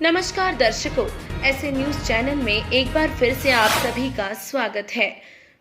नमस्कार दर्शकों, ऐसे न्यूज चैनल में एक बार फिर से आप सभी का स्वागत है।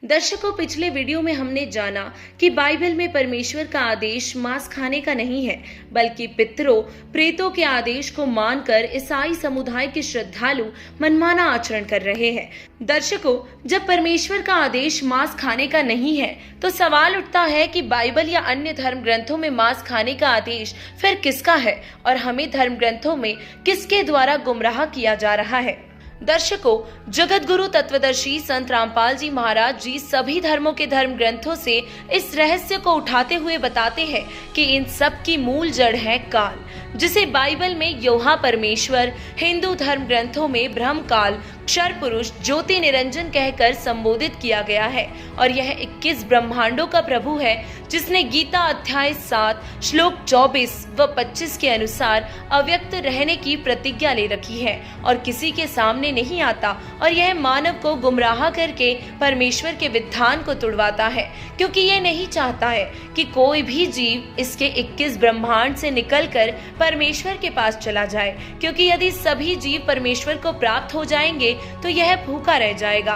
दर्शकों, पिछले वीडियो में हमने जाना कि बाइबल में परमेश्वर का आदेश मांस खाने का नहीं है, बल्कि पितरों प्रेतों के आदेश को मानकर ईसाई समुदाय के श्रद्धालु मनमाना आचरण कर रहे हैं। दर्शकों, जब परमेश्वर का आदेश मांस खाने का नहीं है तो सवाल उठता है कि बाइबल या अन्य धर्म ग्रंथों में मांस खाने का आदेश फिर किसका है और हमें धर्म ग्रंथों में किसके द्वारा गुमराह किया जा रहा है। दर्शकों, जगत गुरु तत्वदर्शी संत रामपाल जी महाराज जी सभी धर्मों के धर्म ग्रंथों से इस रहस्य को उठाते हुए बताते हैं कि इन सब की मूल जड़ है काल, जिसे बाइबल में योहा परमेश्वर, हिंदू धर्म ग्रंथों में ब्रह्म काल, क्षर पुरुष, ज्योति निरंजन कहकर संबोधित किया गया है और यह 21 ब्रह्मांडों का प्रभु है, जिसने गीता अध्याय 7 श्लोक 24 व 25 के अनुसार अव्यक्त रहने की प्रतिज्ञा ले रखी है और किसी के सामने नहीं आता और यह मानव को गुमराह करके परमेश्वर के विधान को तुड़वाता है, क्योंकि यह नहीं चाहता है कि कोई भी जीव इसके 21 ब्रह्मांड से निकलकर परमेश्वर के पास चला जाए, क्योंकि यदि सभी जीव परमेश्वर को प्राप्त हो जाएंगे तो यह भूखा रह जाएगा।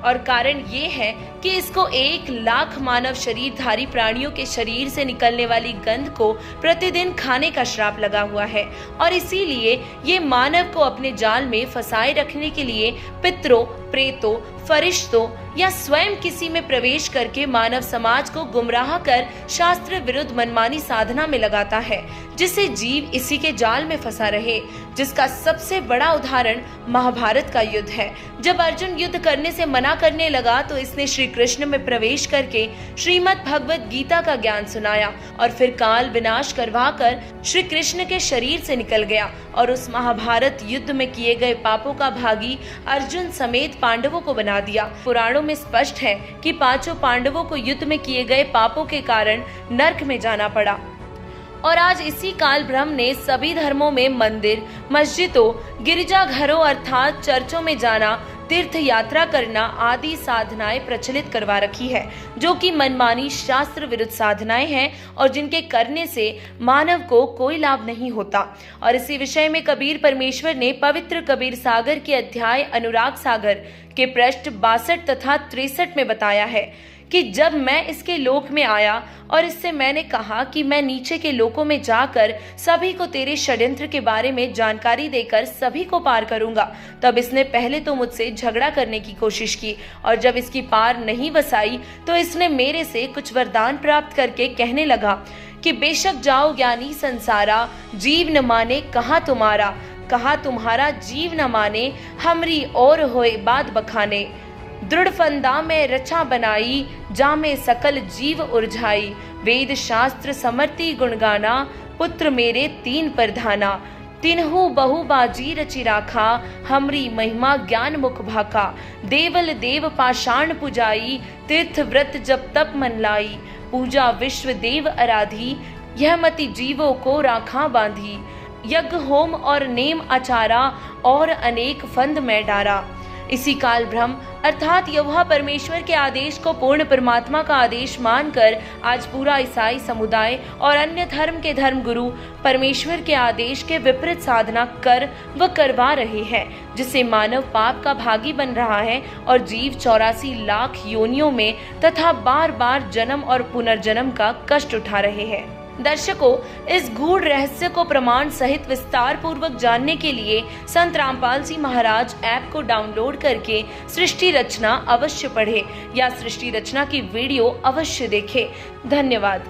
और कारण ये है कि इसको 1,00,000 मानव शरीरधारी प्राणियों के शरीर से निकलने वाली गंध को प्रतिदिन खाने का श्राप लगा हुआ है और इसीलिए ये मानव को अपने जाल में फंसाए रखने के लिए पितरों, प्रेतों, फरिश्तों या स्वयं किसी में प्रवेश करके मानव समाज को गुमराह कर शास्त्र विरुद्ध मनमानी साधना में लगाता है, जिससे जीव इसी के जाल में फंसा रहे। जिसका सबसे बड़ा उदाहरण महाभारत का युद्ध है। जब अर्जुन युद्ध करने से मना करने लगा तो इसने श्री कृष्ण में प्रवेश करके श्रीमद् भगवत गीता का ज्ञान सुनाया और फिर काल विनाश करवाकर श्री कृष्ण के शरीर से निकल गया और उस महाभारत युद्ध में किए गए पापों का भागी अर्जुन समेत पांडवों को बना दिया। पुराणों में स्पष्ट है कि 5 पांडवों को युद्ध में किए गए पापों के कारण नरक में जाना पड़ा। और आज इसी काल ब्रह्म ने सभी धर्मों में मंदिर, मस्जिदों, गिरजाघरों अर्थात चर्चों में जाना, तीर्थ यात्रा करना आदि साधनाएं प्रचलित करवा रखी है, जो कि मनमानी शास्त्र विरुद्ध साधनाएं हैं और जिनके करने से मानव को कोई लाभ नहीं होता। और इसी विषय में कबीर परमेश्वर ने पवित्र कबीर सागर के अध्याय अनुराग सागर के पृष्ठ 62 तथा 63 में बताया है कि जब मैं इसके लोक में आया और इससे मैंने कहा कि मैं नीचे के लोकों में जाकर सभी को तेरे षड्यंत्र के बारे में जानकारी देकर सभी को पार करूंगा, तब इसने पहले तो मुझसे झगड़ा करने की कोशिश की और जब इसकी पार नहीं बसाई तो इसने मेरे से कुछ वरदान प्राप्त करके कहने लगा कि बेशक जाओ ज्ञानी संसारा, जीव न माने कहा तुम्हारा जीव न माने, हमरी और होए बात बखाने। दृढ़ फंदा में रचा बनाई, जामे सकल जीव उर्झाई, वेद शास्त्र समर्ति गुणगाना, पुत्र मेरे 3 प्रधाना, तिन्हु बहु बाजी रचि राखा, हमरी महिमा ज्ञान मुख भाका, देवल देव पाषाण पुजाई, तीर्थ व्रत जब तप मन लाई, पूजा विश्व देव आराधी, यह मति जीवों को राखा बांधी, यज्ञ होम और नेम आचारा, और अनेक फंद में डारा। इसी काल ब्रह्म अर्थात यहोवा परमेश्वर के आदेश को पूर्ण परमात्मा का आदेश मानकर आज पूरा ईसाई समुदाय और अन्य धर्म के धर्म गुरु परमेश्वर के आदेश के विपरीत साधना कर व करवा रहे हैं, जिससे मानव पाप का भागी बन रहा है और जीव 84 लाख योनियों में तथा बार बार जन्म और पुनर्जन्म का कष्ट उठा रहे हैं। दर्शकों, इस गूढ़ रहस्य को प्रमाण सहित विस्तार पूर्वक जानने के लिए संत रामपाल जी महाराज ऐप को डाउनलोड करके सृष्टि रचना अवश्य पढ़े या सृष्टि रचना की वीडियो अवश्य देखें। धन्यवाद।